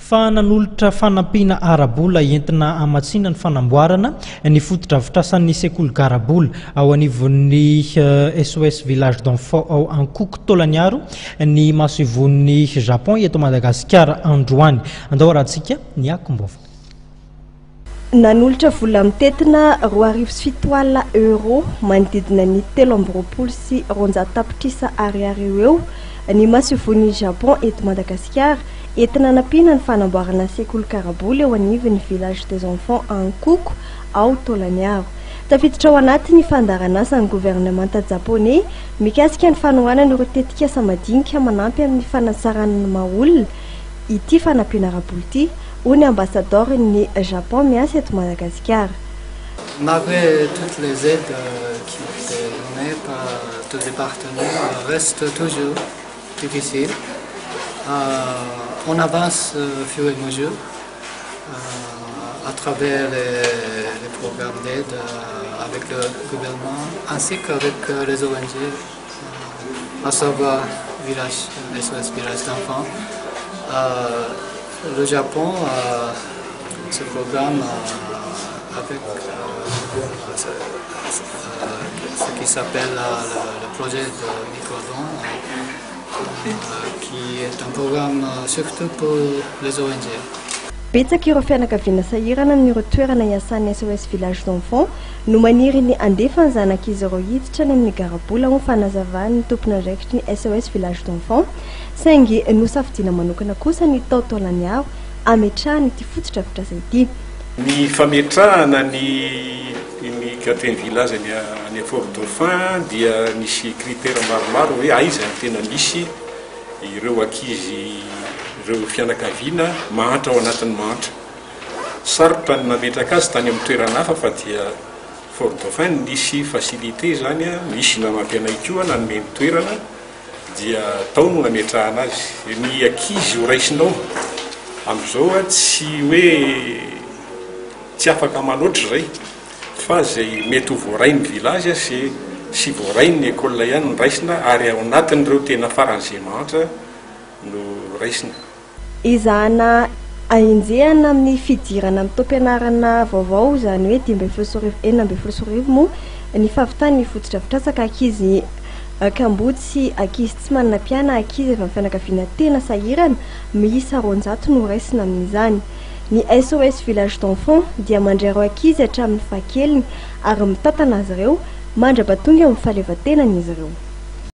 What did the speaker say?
fa nanolotra fanampina arabola entina amatsina ny fanamboarana ny fotodrafitrasan'ny sekoly Garabola ao anivon'ny SOS Village d'Enfants ao Ankoko Tolaniaro ny masivon'ny Japon eto Madagasikara androany andao rahantsika ny akombova nanolotra vola mitetina 2,7 euro manodidina ny 3 sy 400 tapitrisa ariary eo ny masivon'ny Japon eto Madagasikara entina nampina ny fanamboarana sekoly Garabola eo anivon'ny Village des Enfants Ankoko ao Tolaniaro. Tafiditra ao anatin'ny fandaran'asa ny gouvernemanta japonais mikasika ny fanohanana ireo tetikasa madinika manampy amin'ny fanatsarana ny maha-olona ity fanampiana arabola ity hoy ny ambassadeur ny Japon miasa eto Madagasikara. Malgré toutes les aides qui étaient données par tous les partenaires, reste toujours difficile. On avance au fur et à mesure à travers les programmes d'aide avec le gouvernement ainsi qu'avec les ONG, à savoir SOS Village d'Enfants. Le Japon a ce programme avec ce qui s'appelle le projet de microdon, qui est un programme surtout pour les ONG. Betsaka ireo fianakaviana sahirana amin'ireo toerana iasan'ny SOS Village d'Enfants no maniry ny andefa ny zanak'izy ireo hiditra ny amin'ny Garabola ho fanazavany tompony andraikitry ny SOS Village d'Enfants saingy nosafidina manokana kosa ny tao Tolaniaro ametrahana ity fotodrafitrasa ity. Ny fametrahana ny 4e village any Fort Dauphin dia nisy critères maromaro hoe aiza tena misy ireo ankizy ireo fianakaviana mahatra ao anatin'ny mahatra. Sarotra ny nametraka azy tany amin'ny toerana hafa fa dia Fort Dauphin nisy facilité zany misy namampiana ikoa nanome ny toerana dia tao no nametrahana azy. Ny ankizy ho raisinao amin'izao tsy hoe tsy afaka manoatra zay fa zay mety ho voarainy village sy voarainy ny école ihany no raisina ary ao anatin'ireo tena faran'izay mahatra no raisina. Izahana aenjehana amin'ny fidirana amin'ny taom-pianarana vaovao zany hoe 12 moa ny fahavitany fotodrafitrasa ka ankizy Kambody sy ankizy tsy manana mpiana ankizy efa fianakaviana tena sahirana miisa 200 no raisina amin'izany. Ny SOS Village d'Enfants dia mandray ireo ankizy hatramin'ny fahakeliny ary mitantana azy ireo mandrapatonga amin'ny fahaleovan-tenany izy ireo.